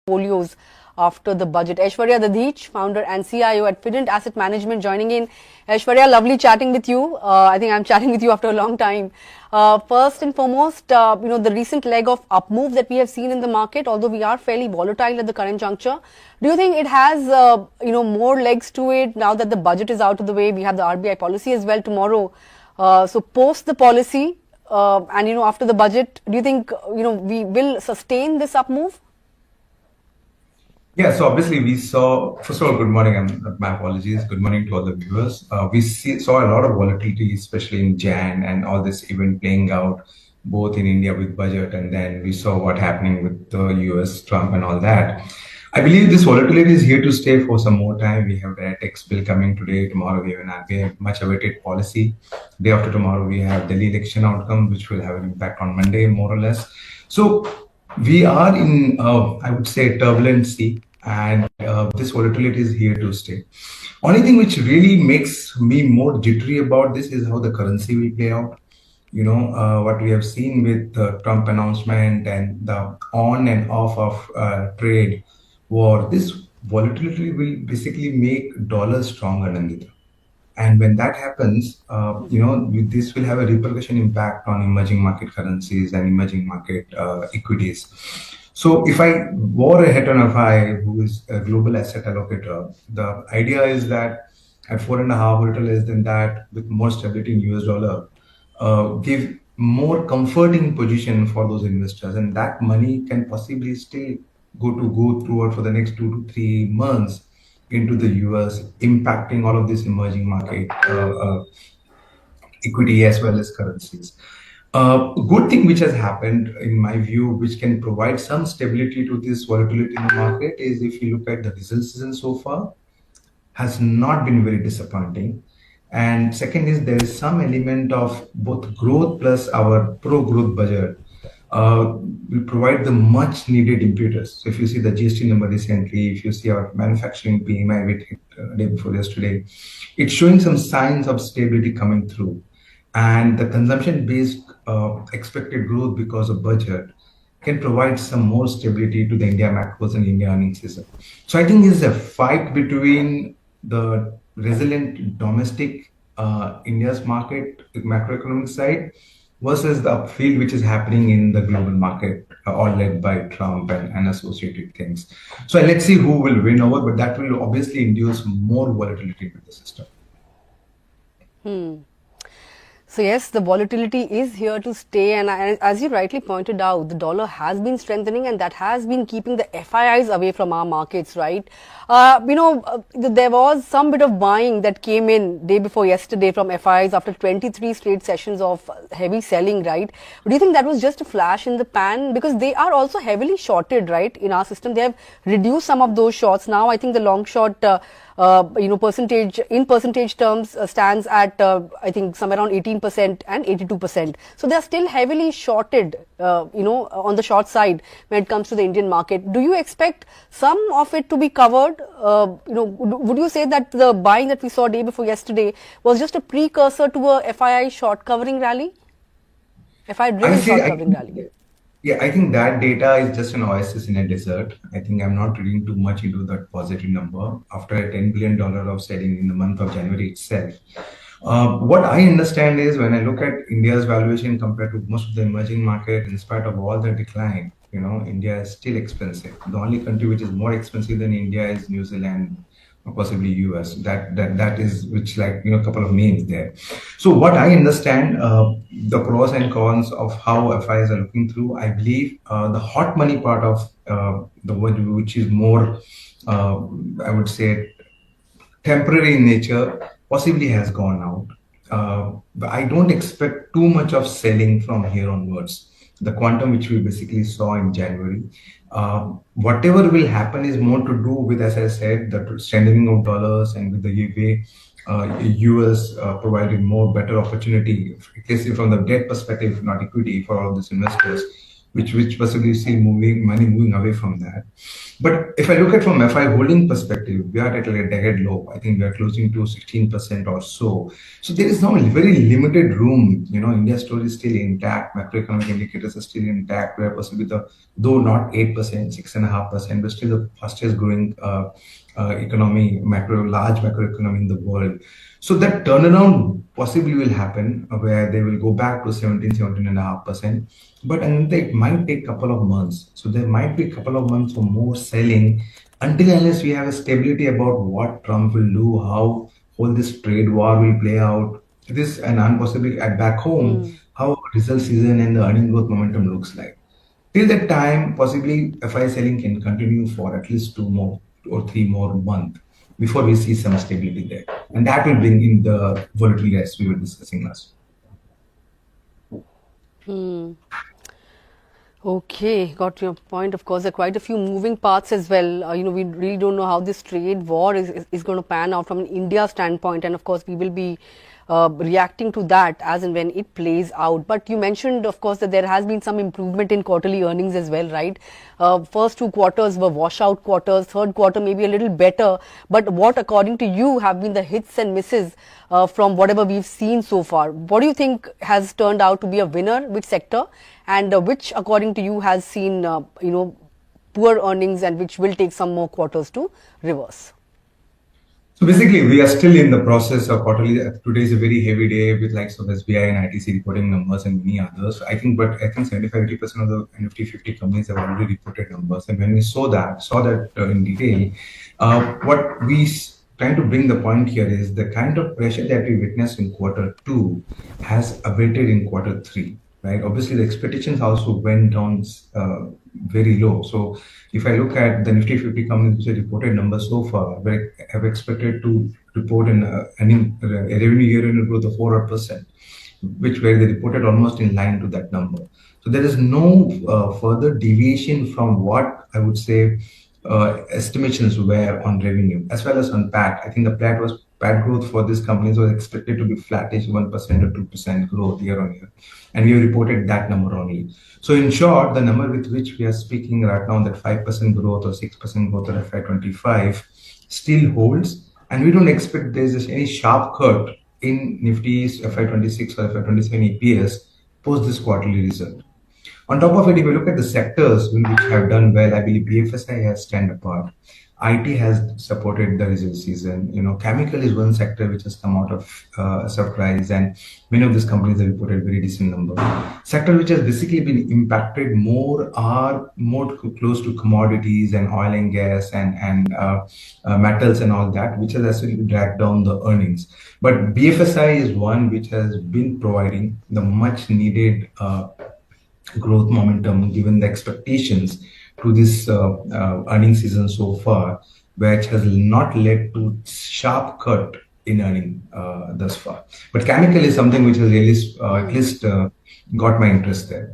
portfolios after the budget. Aishwarya Dadhich, founder and CIO at Fident Asset Management, joining in. Aishwarya, lovely chatting with you. I think I'm chatting with you after a long time. First and foremost, the recent leg of up move that we have seen in the market, although we are fairly volatile at the current juncture, do you think it has, more legs to it now that the budget is out of the way? We have the RBI policy as well tomorrow. So post the policy and, after the budget, do you think, we will sustain this up move? Yeah, so obviously we saw, first of all, good morning, and my apologies, good morning to all the viewers. We saw a lot of volatility, especially in Jan, and all this event playing out both in India with budget, and then we saw what happening with the US, Trump and all that. I believe this volatility is here to stay for some more time. We have the tax bill coming today, tomorrow we have much awaited policy. Day after tomorrow we have Delhi election outcome, which will have an impact on Monday, more or less. So we are in, I would say, turbulent sea. And this volatility is here to stay. Only thing which really makes me more jittery about this is how the currency will play out. What we have seen with the Trump announcement and the on and off of trade war, this volatility will basically make dollars stronger, Nandita. And when that happens, this will have a repercussion impact on emerging market currencies and emerging market equities. So if I were a head on FI who is a global asset allocator, the idea is that at 4.5 or less than that, with more stability in US dollar, give more comforting position for those investors, and that money can possibly go throughout for the next 2 to 3 months into the US, impacting all of this emerging market equity as well as currencies. Good thing which has happened, in my view, which can provide some stability to this volatility in the market is, if you look at the result season so far, has not been very disappointing. And second is, there is some element of both growth plus our pro-growth budget will provide the much needed impetus. So if you see the GST number recently, if you see our manufacturing PMI with day before yesterday, it's showing some signs of stability coming through. And the consumption-based expected growth because of budget can provide some more stability to the India macros and India earnings season. So I think it's a fight between the resilient domestic India's market, macroeconomic side, versus the upfield which is happening in the global market, all led by Trump and associated things. So let's see who will win over, but that will obviously induce more volatility into the system. So yes, the volatility is here to stay, and as you rightly pointed out, the dollar has been strengthening, and that has been keeping the FIIs away from our markets, right? There was some bit of buying that came in day before yesterday from FIIs after 23 straight sessions of heavy selling, right? Do you think that was just a flash in the pan? Because they are also heavily shorted, right? In our system, they have reduced some of those shorts. Now I think the long short percentage terms stands at I think somewhere around 18% and 82%. So they are still heavily shorted, on the short side when it comes to the Indian market. Do you expect some of it to be covered? Would you say that the buying that we saw day before yesterday was just a precursor to a FII short covering rally? FII driven short covering rally? Yeah, I think that data is just an oasis in a desert. I think I'm not reading too much into that positive number after a $10 billion of selling in the month of January itself. What I understand is, when I look at India's valuation compared to most of the emerging market, in spite of all the decline, India is still expensive. The only country which is more expensive than India is New Zealand, or possibly US. That is, which, like, a couple of names there. So what I understand, the pros and cons of how FIs are looking through, I believe the hot money part of the world, which is more, I would say, temporary in nature, possibly has gone out. But I don't expect too much of selling from here onwards. The quantum which we basically saw in January, whatever will happen is more to do with, as I said, the strengthening of dollars, and with the way US provided more better opportunity, at least from the debt perspective, not equity, for all these investors which possibly see money moving away from that. But if I look at from FI holding perspective, we are at like a decade low. I think we are closing to 16% or so. So there is now a very limited room. India's story is still intact. Macroeconomic indicators are still intact. We are possibly though not 8%, 6.5%, but still the fastest growing economy, large macroeconomy in the world. So that turnaround possibly will happen where they will go back to 17.5%. But and it might take a couple of months. So there might be a couple of months for more selling until unless we have a stability about what Trump will do, how all this trade war will play out. This and possibly at back home, how result season and the earning growth momentum looks like. Till that time, possibly FI selling can continue for at least 2 more or 3 more months before we see some stability there. And that will bring in the volatility as we were discussing last. Okay, got your point. Of course, there are quite a few moving parts as well. We really don't know how this trade war is going to pan out from an India standpoint, and of course, we will be reacting to that as and when it plays out. But you mentioned, of course, that there has been some improvement in quarterly earnings as well, right? First 2 quarters were washout quarters, third quarter maybe a little better. But what, according to you, have been the hits and misses from whatever we've seen so far? What do you think has turned out to be a winner? Which sector? And which, according to you, has seen poor earnings and which will take some more quarters to reverse? So basically, we are still in the process of quarterly. Today is a very heavy day with likes of SBI and ITC reporting numbers and many others. I think 75-80% of the Nifty 50 companies have already reported numbers. And when we saw that in detail, what we trying to bring the point here is the kind of pressure that we witnessed in Q2 has abated in Q3. Right. Obviously, the expectations also went down very low. So, if I look at the Nifty 50 companies which have reported numbers so far, we have expected to report a revenue year-on-year growth of 4%, where they reported almost in line to that number. So, there is no further deviation from what I would say estimations were on revenue as well as on PAT. I think the PAT growth for these companies was expected to be flattish, 1% or 2% growth year-on-year. And we have reported that number only. So in short, the number with which we are speaking right now, that 5% growth or 6% growth of FY25 still holds. And we don't expect there's any sharp cut in Nifty's FY26 or FY27 EPS post this quarterly result. On top of it, if you look at the sectors which have done well, I believe BFSI has stand apart. IT has supported the result season. Chemical is one sector which has come out of surprise, and many of these companies have reported very decent number. Sector which has basically been impacted more are more close to commodities and oil and gas and metals and all that, which has actually dragged down the earnings. But BFSI is one which has been providing the much needed growth momentum given the expectations to this earnings season so far, which has not led to sharp cut in earning thus far. But chemical is something which has really at least got my interest there.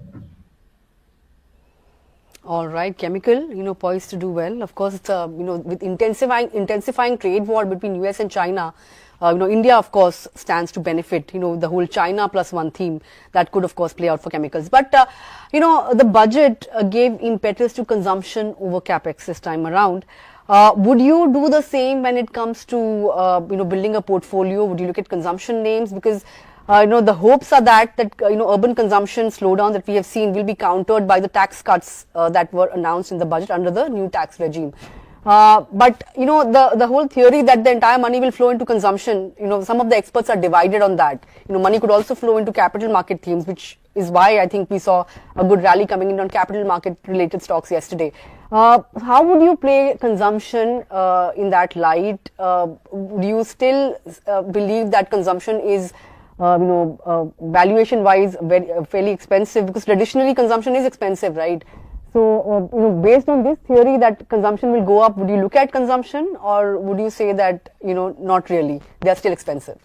All right, chemical, poised to do well. Of course, it's with intensifying trade war between US and China. India, of course, stands to benefit, the whole China plus one theme that could, of course, play out for chemicals. But, the budget gave impetus to consumption over capex this time around. Would you do the same when it comes to, building a portfolio? Would you look at consumption names? Because, the hopes are that urban consumption slowdown that we have seen will be countered by the tax cuts that were announced in the budget under the new tax regime. But the whole theory that the entire money will flow into consumption, some of the experts are divided on that. Money could also flow into capital market themes, which is why I think we saw a good rally coming in on capital market related stocks yesterday. How would you play consumption in that light? Do you still believe that consumption is valuation wise fairly expensive? Because traditionally consumption is expensive, right? So, based on this theory that consumption will go up, would you look at consumption, or would you say that, not really, they are still expensive?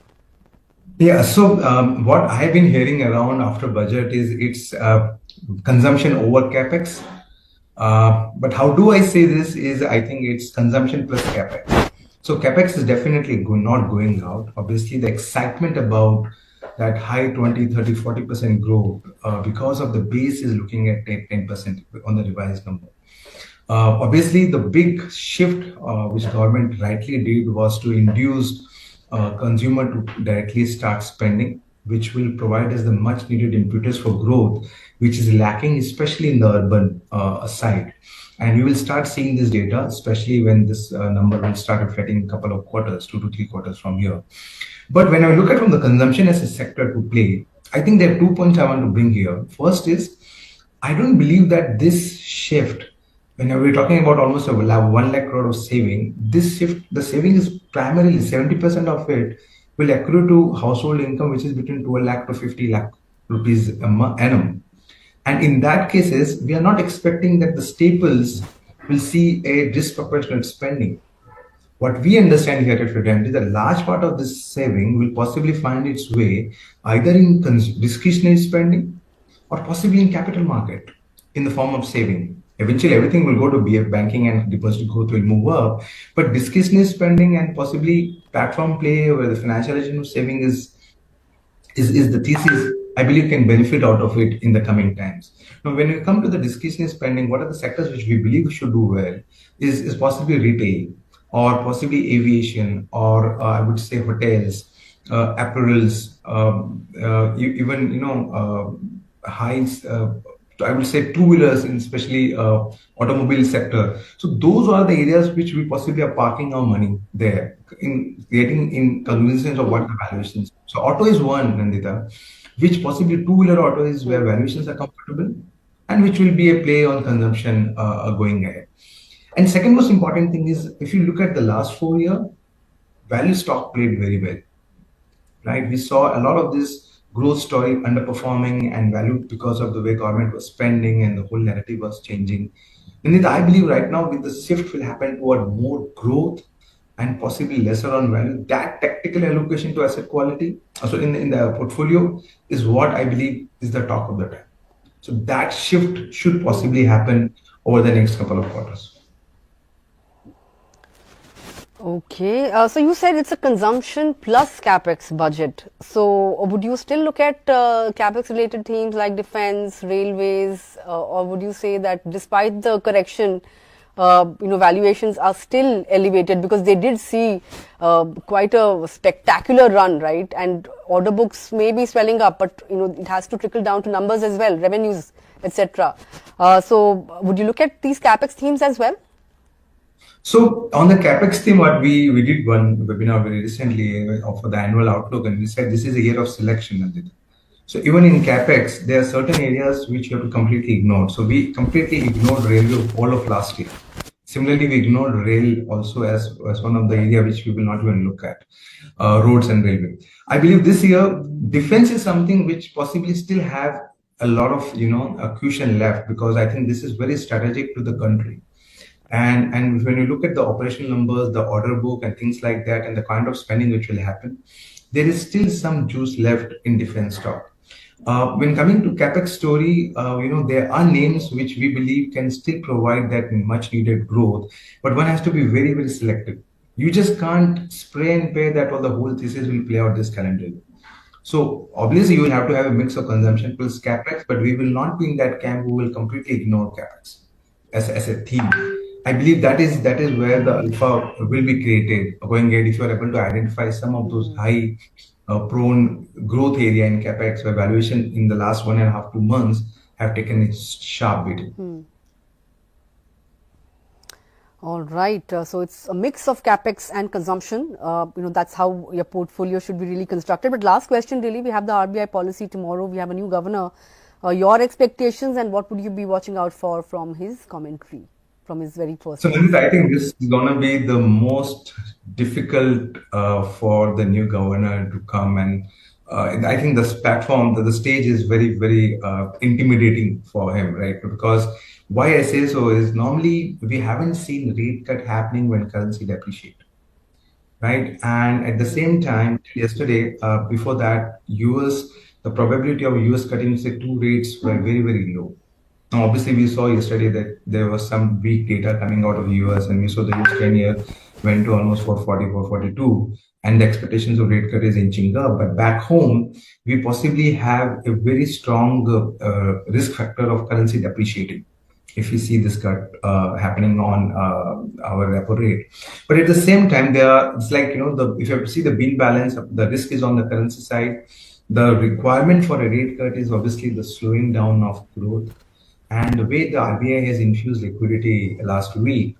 Yeah, so what I've been hearing around after budget is it's consumption over capex. But how do I say this is I think it's consumption plus capex. So capex is definitely not going out. Obviously, the excitement about that high 20, 30, 40% growth because of the base is looking at 10% on the revised number. Obviously, the big shift which government rightly did was to induce consumer to directly start spending, which will provide us the much needed impetus for growth, which is lacking, especially in the urban side. And we will start seeing this data, especially when this number will start reflecting a couple of quarters, 2 to 3 quarters from here. But when I look at from the consumption as a sector to play, I think there are 2 points I want to bring here. First is, I don't believe that this shift, when we're talking about almost a 1 lakh crore of saving, this shift, the saving is primarily 70% of it will accrue to household income, which is between 12 lakh to 50 lakh rupees annum. And in that cases, we are not expecting that the staples will see a disproportionate spending. What we understand here at Fident is that a large part of this saving will possibly find its way either in discretionary spending or possibly in capital market in the form of saving. Eventually, everything will go to BF banking and deposit growth will move up, but discretionary spending and possibly platform play where the financialization of saving is the thesis I believe can benefit out of it in the coming times. Now, when we come to the discretionary spending, what are the sectors which we believe should do well is possibly retail or possibly aviation or I would say hotels, apparels, even highs. I would say two-wheelers, in especially automobile sector. So those are the areas which we possibly are parking our money there, in getting in cognizance of what the valuations. So auto is one, Nandita, which possibly two-wheeler auto is where valuations are comfortable and which will be a play on consumption going ahead. And second most important thing is, if you look at the last 4 years, value stock played very well, right? We saw a lot of this growth story underperforming and value because of the way government was spending and the whole narrative was changing. And I believe right now with the shift will happen toward more growth and possibly lesser on value. That tactical allocation to asset quality, also in the portfolio, is what I believe is the talk of the time. So that shift should possibly happen over the next couple of quarters. Okay, so you said it's a consumption plus capex budget. So would you still look at capex related themes like defense, railways, or would you say that despite the correction, valuations are still elevated because they did see quite a spectacular run, right? And order books may be swelling up, but it has to trickle down to numbers as well, revenues, etc. So would you look at these capex themes as well? So on the capex theme, what we did one webinar very recently for the annual outlook, and we said this is a year of selection, Nandita. So even in capex, there are certain areas which you have to completely ignore. So we completely ignored railway all of last year. Similarly, we ignored rail also as one of the area which we will not even look at, roads and railway. I believe this year defense is something which possibly still have a lot of cushion left, because I think this is very strategic to the country. And when you look at the operational numbers, the order book and things like that, and the kind of spending which will happen, there is still some juice left in defense stock. When coming to capex story, there are names which we believe can still provide that much needed growth, but one has to be very, very selective. You just can't spray and pray that the whole thesis will play out this calendar year. So obviously you will have to have a mix of consumption plus capex, but we will not be in that camp who will completely ignore capex as a theme. I believe that is where the alpha will be created going ahead, if you are able to identify some of those high prone growth area in capex where valuation in the last 1.5 to 2 months have taken a sharp beating. All right, so it's a mix of capex and consumption. That's how your portfolio should be really constructed. But last question, really, we have the RBI policy tomorrow. We have a new governor. Your expectations and what would you be watching out for from his commentary, from his very first? So I think this is going to be the most difficult for the new governor to come, and I think this platform, the stage is very, very intimidating for him, right? Because why I say so is normally we haven't seen rate cut happening when currency depreciate, right? And at the same time, yesterday, before that, the probability of US cutting, say, 2 rates were very, very low. Now, obviously, we saw yesterday that there was some weak data coming out of US, and we saw the US 10-year went to almost 440, 442, and the expectations of rate cut is inching up. But back home, we possibly have a very strong risk factor of currency depreciating if we see this cut happening on our repo rate. But at the same time, it's like, if you see the bill balance, the risk is on the currency side. The requirement for a rate cut is obviously the slowing down of growth. And the way the RBI has infused liquidity last week,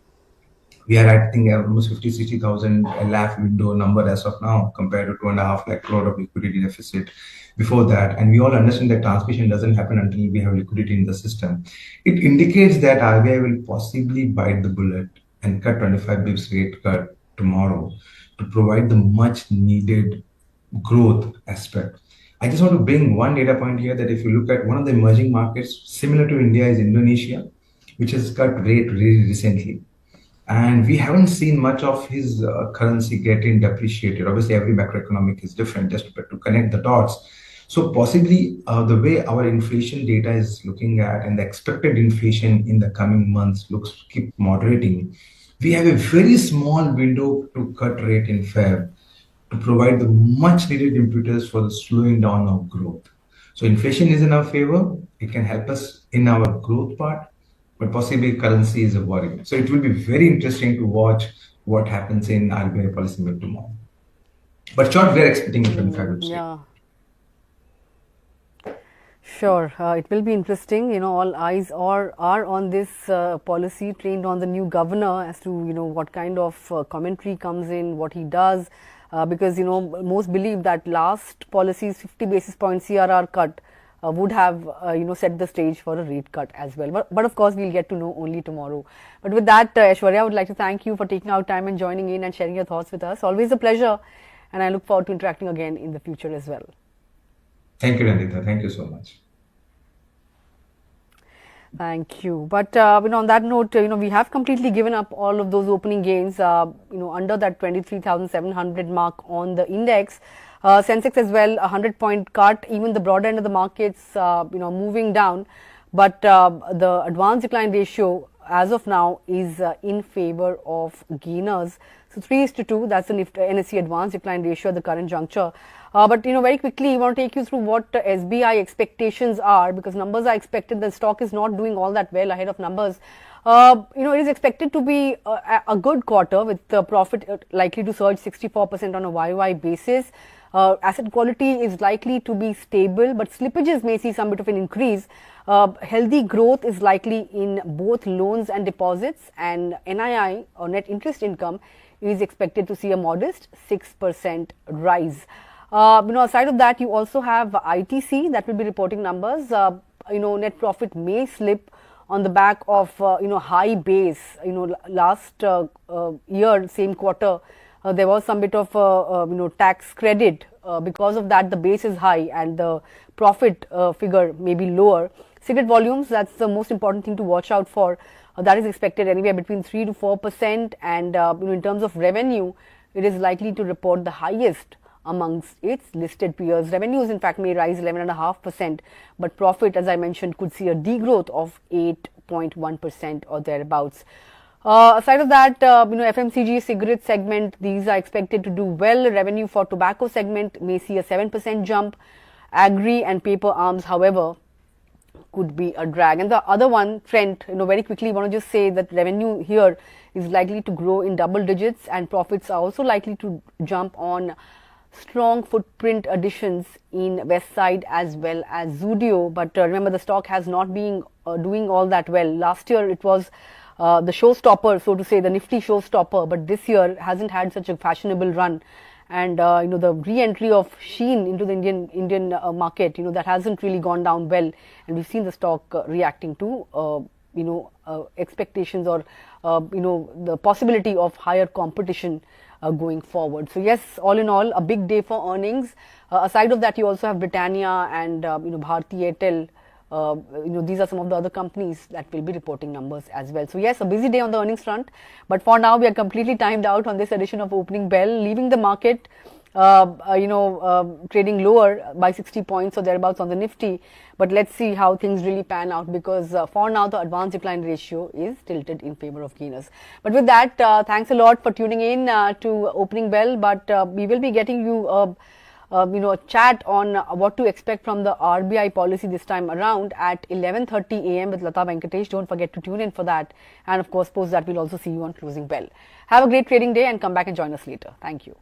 we are at, I think, almost 50, 60,000 lakh window number as of now, compared to 2.5 lakh crore of liquidity deficit before that. And we all understand that transmission doesn't happen until we have liquidity in the system. It indicates that RBI will possibly bite the bullet and cut 25 bips rate cut tomorrow to provide the much needed growth aspect. I just want to bring one data point here, that if you look at one of the emerging markets similar to India is Indonesia, which has cut rate really recently. And we haven't seen much of his currency getting depreciated. Obviously, every macroeconomic is different, just to connect the dots. So possibly the way our inflation data is looking at, and the expected inflation in the coming months looks to keep moderating, we have a very small window to cut rate in Feb to provide the much needed impetus for the slowing down of growth. So inflation is in our favor. It can help us in our growth part, but possibly currency is a worry. So it will be very interesting to watch what happens in RBI policy meet tomorrow. But short, we are expecting a 25 basis. Yeah. Sure, it will be interesting. All eyes are on this policy, trained on the new governor as to what kind of commentary comes in, what he does, because most believe that last policy's 50 basis point CRR cut would have set the stage for a rate cut as well. But of course, we'll get to know only tomorrow. But with that, Aishwarya, I would like to thank you for taking out time and joining in and sharing your thoughts with us. Always a pleasure, and I look forward to interacting again in the future as well. Thank you, Nandita. Thank you so much. Thank you. But on that note, we have completely given up all of those opening gains. Under that 23,700 mark on the index. Sensex as well, 100-point cut. Even the broader end of the markets, moving down. But the advanced decline ratio as of now is in favor of gainers. So 3:2, that's the NSE advanced decline ratio at the current juncture. But very quickly, I want to take you through what SBI expectations are, because numbers are expected. The stock is not doing all that well ahead of numbers. It is expected to be a good quarter, with the profit likely to surge 64% on a YOY basis. Asset quality is likely to be stable, but slippages may see some bit of an increase. Healthy growth is likely in both loans and deposits, and NII, or net interest income, is expected to see a modest 6% rise. Aside of that, you also have ITC that will be reporting numbers. Net profit may slip on the back of high base. Last year, same quarter, there was some bit of tax credit. Because of that, the base is high and the profit figure may be lower. Cigarette volumes, that's the most important thing to watch out for. That is expected anywhere between 3 to 4%, and in terms of revenue, it is likely to report the highest amongst its listed peers. Revenues, in fact, may rise 11.5%, but profit, as I mentioned, could see a degrowth of 8.1% or thereabouts. Aside of that, FMCG cigarette segment, these are expected to do well. Revenue for tobacco segment may see a 7% jump. Agri and paper arms, however, could be a drag. And the other one, Trent, very quickly, want to just say that revenue here is likely to grow in double digits, and profits are also likely to jump on strong footprint additions in West Side as well as Zudio. But remember, the stock has not been doing all that well. Last year, it was the showstopper, so to say, the nifty showstopper, but this year hasn't had such a fashionable run. And the re-entry of Shein into the Indian market, that hasn't really gone down well, and we've seen the stock reacting to expectations, or the possibility of higher competition going forward. So yes, all in all, a big day for earnings. Aside of that, you also have Britannia and Bharti Airtel. These are some of the other companies that will be reporting numbers as well. So yes, a busy day on the earnings front, but for now we are completely timed out on this edition of Opening Bell, leaving the market trading lower by 60 points or thereabouts on the Nifty. But let's see how things really pan out, because for now the advance decline ratio is tilted in favor of gainers. But with that, thanks a lot for tuning in to Opening Bell. But we will be getting you a chat on what to expect from the RBI policy this time around at 11:30 a.m. with Lata Venkatesh. Don't forget to tune in for that. And of course, post that, we'll also see you on Closing Bell. Have a great trading day and come back and join us later. Thank you.